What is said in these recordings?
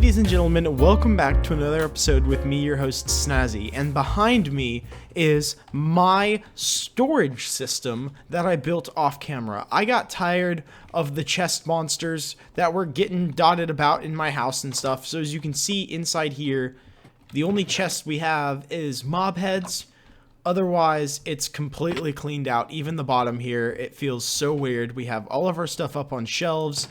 Ladies and gentlemen, welcome back to another episode with me, your host, Snazzy. And behind me is my storage system that I built off camera. I got tired of the chest monsters that were getting dotted about in my house and stuff. So as you can see inside here, the only chest we have is mob heads. Otherwise, it's completely cleaned out. Even the bottom here, it feels so weird. We have all of our stuff up on shelves.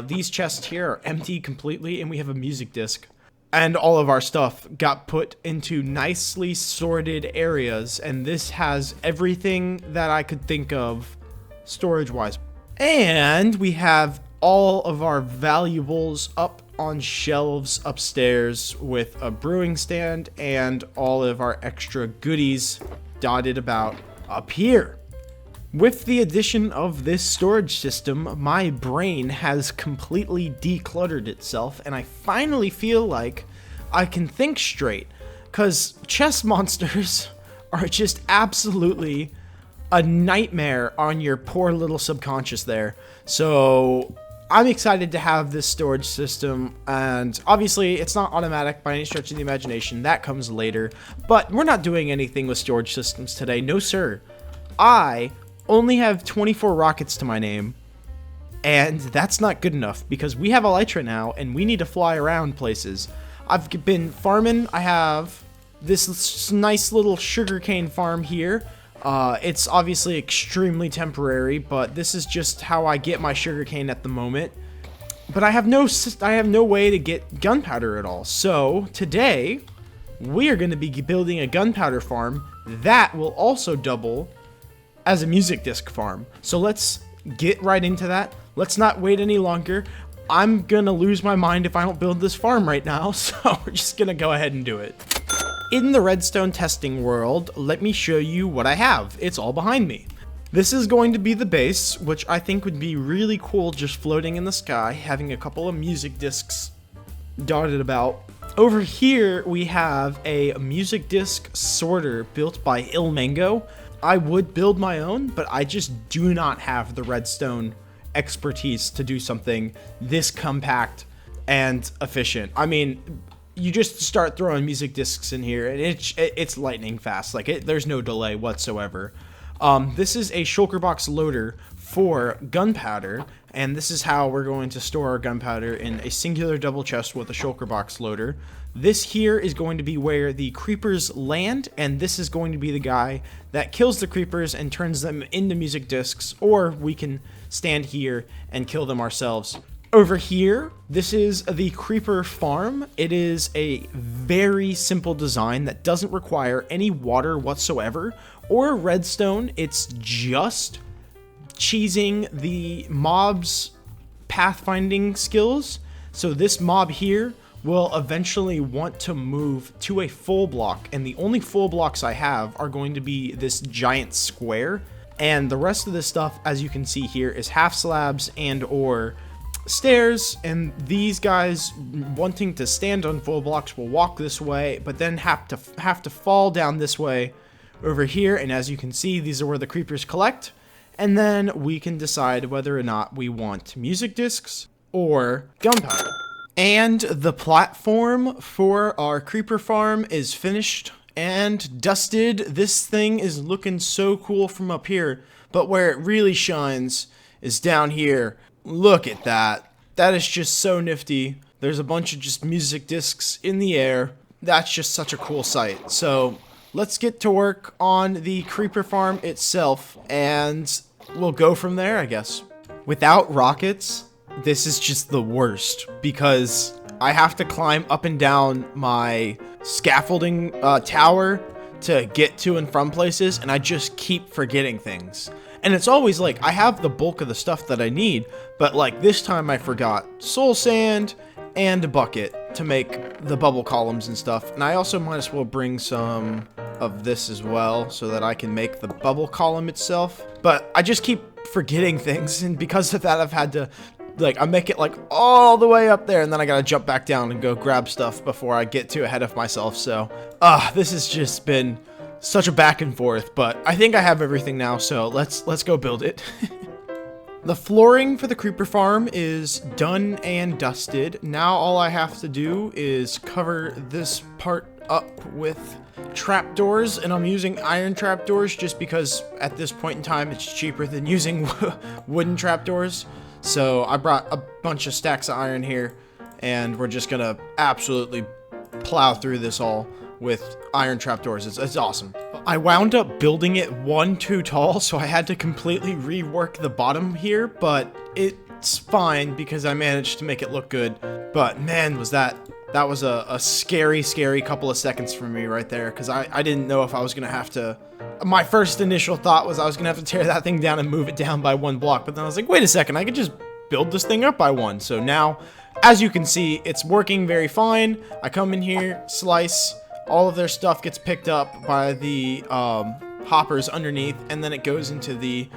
These chests here are empty completely, and we have a music disc. And all of our stuff got put into nicely sorted areas, and this has everything that I could think of storage-wise. And we have all of our valuables up on shelves upstairs with a brewing stand and all of our extra goodies dotted about up here. With the addition of this storage system, my brain has completely decluttered itself, and I finally feel like I can think straight, because chest monsters are just absolutely a nightmare on your poor little subconscious there. So I'm excited to have this storage system, and obviously it's not automatic by any stretch of the imagination. That comes later, but we're not doing anything with storage systems today. No, sir. I only have 24 rockets to my name, and that's not good enough because we have Elytra now, and we need to fly around places. I've been farming. I have this nice little sugarcane farm here. It's obviously extremely temporary, but this is just how I get my sugarcane at the moment. But I have no way to get gunpowder at all. So today we are going to be building a gunpowder farm that will also double as a music disc farm. So let's get right into that. Let's not wait any longer. I'm gonna lose my mind if I don't build this farm right now, so we're just gonna go ahead and do it. In the redstone testing world, let me show you what I have. It's all behind me. This is going to be the base, which I think would be really cool just floating in the sky, having a couple of music discs dotted about. Over here, we have a music disc sorter built by Ilmango. I would build my own, but I just do not have the redstone expertise to do something this compact and efficient. I mean, you just start throwing music discs in here, and it's lightning fast. Like, there's no delay whatsoever. This is a shulker box loader for gunpowder, and this is how we're going to store our gunpowder in a singular double chest with a shulker box loader. This here is going to be where the creepers land, and this is going to be the guy that kills the creepers and turns them into music discs, or we can stand here and kill them ourselves. Over here, this is the creeper farm. It is a very simple design that doesn't require any water whatsoever or redstone. It's just cheesing the mob's pathfinding skills. So this mob here will eventually want to move to a full block, and the only full blocks I have are going to be this giant square, and the rest of this stuff, as you can see here, is half slabs and or stairs, and these guys wanting to stand on full blocks will walk this way, but then have to fall down this way over here, and as you can see, these are where the creepers collect, and then we can decide whether or not we want music discs or gunpowder. And the platform for our creeper farm is finished and dusted. This thing is looking so cool from up here, but where it really shines is down here. Look at that. That is just so nifty. There's a bunch of just music discs in the air. That's just such a cool sight. So let's get to work on the creeper farm itself, and we'll go from there, I guess. Without rockets, this is just the worst because I have to climb up and down my scaffolding tower to get to and from places, and I just keep forgetting things. And it's always like I have the bulk of the stuff that I need, but like this time I forgot soul sand and a bucket to make the bubble columns and stuff. And I also might as well bring some of this as well so that I can make the bubble column itself. But I just keep forgetting things, and because of that I've had to I make it like all the way up there, and then I gotta jump back down and go grab stuff before I get too ahead of myself. So this has just been such a back and forth, but I think I have everything now, so let's go build it. The flooring for the creeper farm is done and dusted. Now all I have to do is cover this part up with trapdoors, and I'm using iron trapdoors just because at this point in time it's cheaper than using wooden trapdoors. So I brought a bunch of stacks of iron here, and we're just gonna absolutely plow through this all with iron trapdoors. It's awesome. I wound up building it one too tall, so I had to completely rework the bottom here, but it's fine because I managed to make it look good. But man, was that was a scary couple of seconds for me right there, because I didn't know if I was gonna have to. My first initial thought was I was gonna have to tear that thing down and move it down by one block, but then I was like, wait a second, I could just build this thing up by one. So now, as you can see, it's working very fine. I come in here, slice, all of their stuff gets picked up by the hoppers underneath, and then it goes into the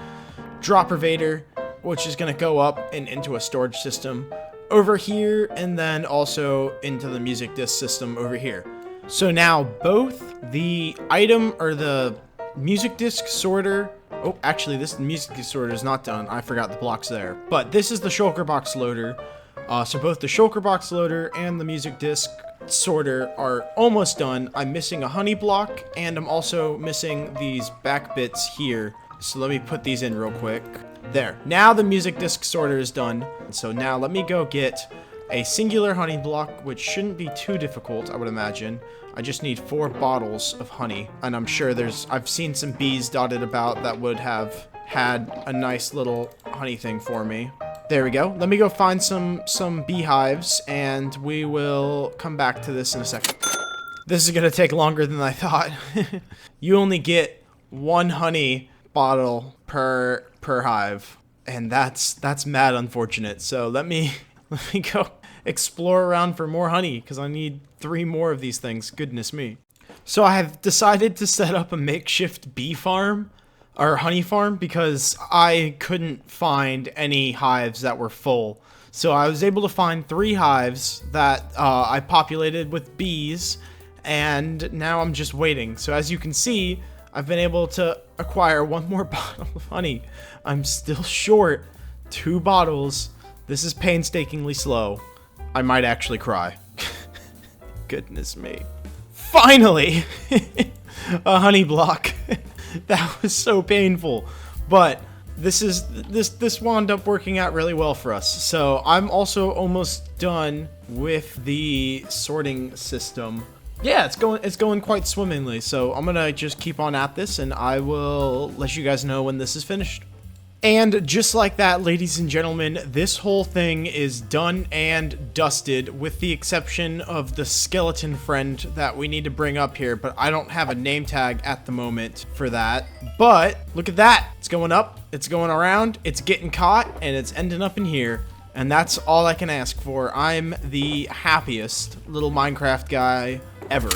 dropper vader, which is going to go up and into a storage system over here, and then also into the music disc system over here. So now both the item or the music disc sorter. Oh, actually, this music disc sorter is not done. I forgot the blocks there. But this is the shulker box loader. So both the shulker box loader and the music disc sorter are almost done. I'm missing a honey block, and I'm also missing these back bits here. So let me put these in real quick. There. Now the music disc sorter is done. So now let me go get a singular honey block, which shouldn't be too difficult, I would imagine. I just need 4 bottles of honey, and I'm sure I've seen some bees dotted about that would have had a nice little honey thing for me. There we go. Let me go find some beehives, and we will come back to this in a second. This is gonna take longer than I thought. You only get 1 honey bottle per hive, and that's mad unfortunate. So let me go explore around for more honey, because I need 3 more of these things. Goodness me. So I have decided to set up a makeshift bee farm, or honey farm, because I couldn't find any hives that were full. So I was able to find 3 hives that I populated with bees, and now I'm just waiting. So as you can see, I've been able to acquire 1 more bottle of honey. I'm still short 2 bottles. This is painstakingly slow. I might actually cry. Goodness me. Finally! A honey block. That was so painful. But this wound up working out really well for us. So I'm also almost done with the sorting system. Yeah, it's going quite swimmingly. So I'm gonna just keep on at this, and I will let you guys know when this is finished. And just like that, ladies and gentlemen, this whole thing is done and dusted, with the exception of the skeleton friend that we need to bring up here, but I don't have a name tag at the moment for that. But look at that. It's going up, it's going around, it's getting caught, and it's ending up in here. And that's all I can ask for. I'm the happiest little Minecraft guy ever.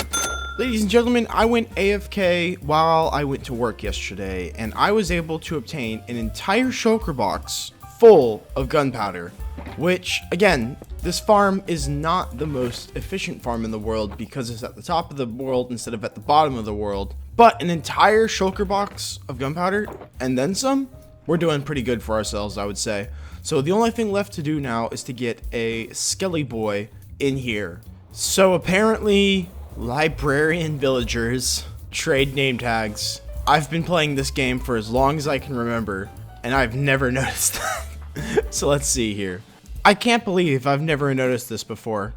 Ladies and gentlemen, I went AFK while I went to work yesterday, and I was able to obtain an entire shulker box full of gunpowder, which, again, this farm is not the most efficient farm in the world because it's at the top of the world instead of at the bottom of the world, but an entire shulker box of gunpowder, and then some, we're doing pretty good for ourselves, I would say. So the only thing left to do now is to get a skelly boy in here. So apparently, librarian villagers trade name tags. I've been playing this game for as long as I can remember, and I've never noticed that. So let's see here. I can't believe I've never noticed this before.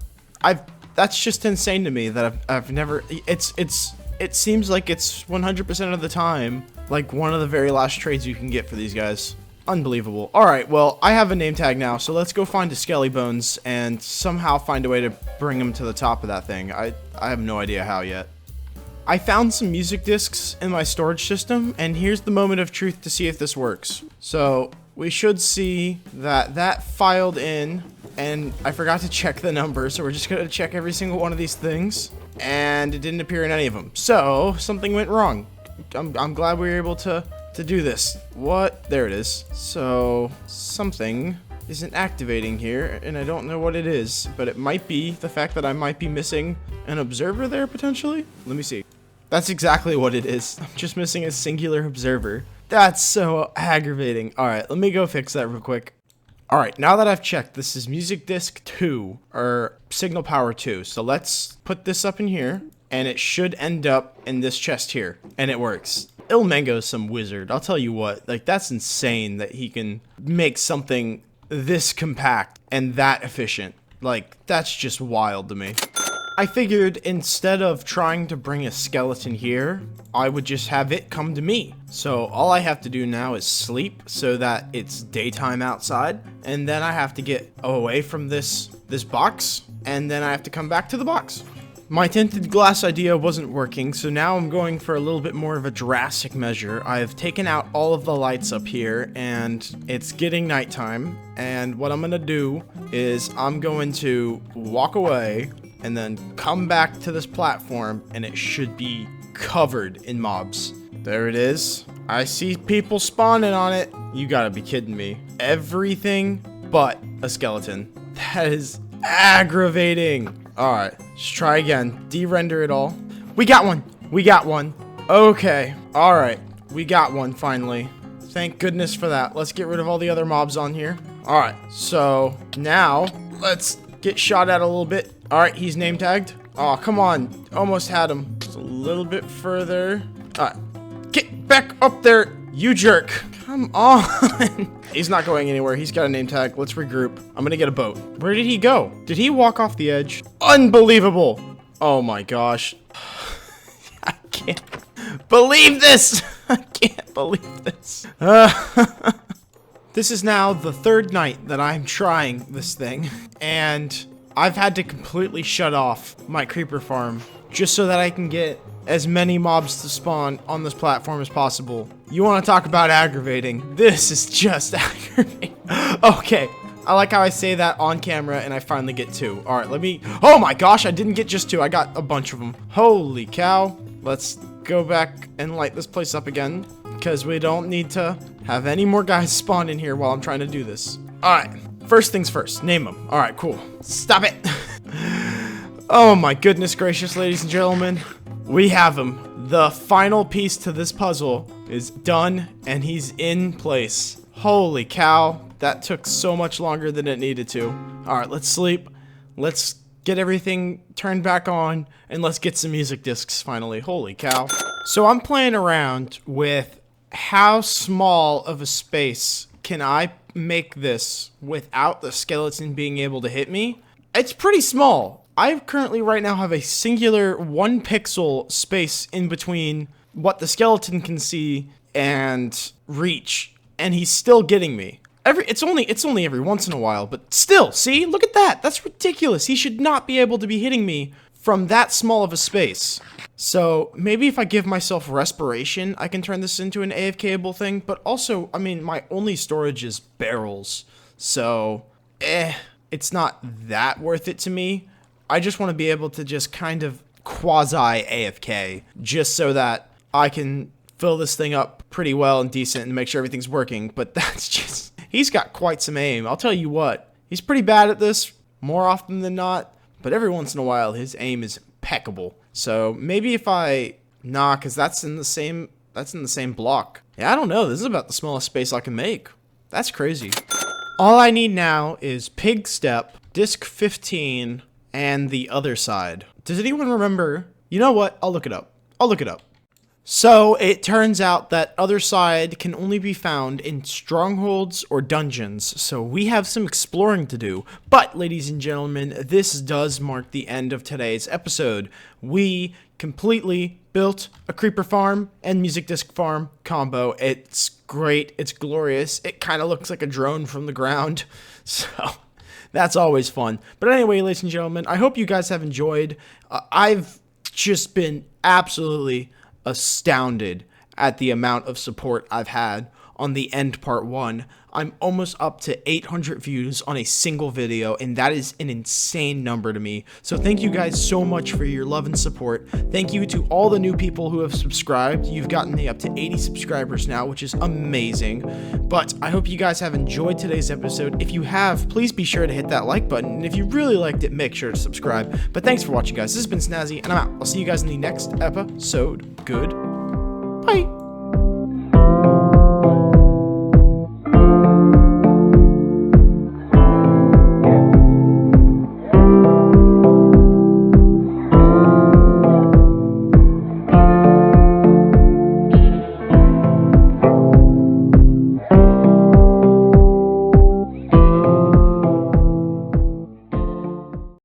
That's just insane to me that I've never. It seems like it's 100% of the time like one of the very last trades you can get for these guys. Unbelievable. Alright, well, I have a name tag now, so let's go find a Skelly Bones and somehow find a way to bring him to the top of that thing. I have no idea how yet. I found some music discs in my storage system, and here's the moment of truth to see if this works. So, we should see that filed in, and I forgot to check the number, so we're just going to check every single one of these things, and it didn't appear in any of them. So, something went wrong. I'm glad we were able to do this. What? There it is. So, something isn't activating here, and I don't know what it is, but it might be the fact that I might be missing an observer there, potentially? Let me see. That's exactly what it is. I'm just missing a singular observer. That's so aggravating. All right, let me go fix that real quick. All right, now that I've checked, this is music disc 2 or signal power 2. So let's put this up in here and it should end up in this chest here, and it works. Il Mango's some wizard. I'll tell you what, like, that's insane that he can make something this compact and that efficient. Like, that's just wild to me. I figured instead of trying to bring a skeleton here, I would just have it come to me. So all I have to do now is sleep so that it's daytime outside, and then I have to get away from this box, and then I have to come back to the box. My tinted glass idea wasn't working, so now I'm going for a little bit more of a drastic measure. I've taken out all of the lights up here, and it's getting nighttime, and what I'm gonna do is I'm going to walk away and then come back to this platform, and it should be covered in mobs. There it is. I see people spawning on it. You gotta be kidding me. Everything but a skeleton. That is aggravating. All right, let's try again. De-render it all. We got one. We got one. Okay. All right. We got one finally. Thank goodness for that. Let's get rid of all the other mobs on here. All right. So now let's get shot at a little bit. All right. He's name tagged. Oh, come on. Almost had him. Just a little bit further. All right. Get back up there, you jerk. Come on. He's not going anywhere. He's got a name tag. Let's regroup. I'm gonna get a boat. Where did he go? Did he walk off the edge? Unbelievable. Oh my gosh. I can't believe this. I can't believe this. This is now the third night that I'm trying this thing, and I've had to completely shut off my creeper farm just so that I can get as many mobs to spawn on this platform as possible. You want to talk about aggravating? This is just aggravating. Okay, I like how I say that on camera and I finally get 2. All right, let me, oh my gosh, I didn't get just 2. I got a bunch of them. Holy cow. Let's go back and light this place up again because we don't need to have any more guys spawn in here while I'm trying to do this. All right, first things first, name them. All right, cool. Stop it. Oh my goodness gracious, ladies and gentlemen. We have him. The final piece to this puzzle is done, and he's in place. Holy cow. That took so much longer than it needed to. Alright, let's sleep. Let's get everything turned back on, and let's get some music discs finally. Holy cow. So I'm playing around with how small of a space can I make this without the skeleton being able to hit me. It's pretty small. I currently right now have a singular 1 pixel space in between what the skeleton can see and reach, and he's still getting me. It's only every once in a while, but still, see? Look at that. That's ridiculous. He should not be able to be hitting me from that small of a space. So maybe if I give myself respiration, I can turn this into an AFK-able thing, but also, I mean, my only storage is barrels. So, it's not that worth it to me. I just want to be able to just kind of quasi-AFK, just so that I can fill this thing up pretty well and decent and make sure everything's working, but that's just... He's got quite some aim, I'll tell you what. He's pretty bad at this, more often than not, but every once in a while, his aim is impeccable. So, maybe if I... Nah, because that's in the same block. Yeah, I don't know, this is about the smallest space I can make. That's crazy. All I need now is Pig Step, Disc 15... and the other side. Does anyone remember? You know what? I'll look it up. So it turns out that other side can only be found in strongholds or dungeons. So we have some exploring to do. But ladies and gentlemen, this does mark the end of today's episode. We completely built a creeper farm and music disc farm combo. It's great. It's glorious. It kind of looks like a drone from the ground. So... that's always fun. But anyway, ladies and gentlemen, I hope you guys have enjoyed. I've just been absolutely astounded at the amount of support I've had on the End Part 1. I'm almost up to 800 views on a single video, and that is an insane number to me. So thank you guys so much for your love and support. Thank you to all the new people who have subscribed. You've gotten me up to 80 subscribers now, which is amazing. But I hope you guys have enjoyed today's episode. If you have, please be sure to hit that like button. And if you really liked it, make sure to subscribe. But thanks for watching, guys. This has been Snazzy, and I'm out. I'll see you guys in the next episode. Goodbye.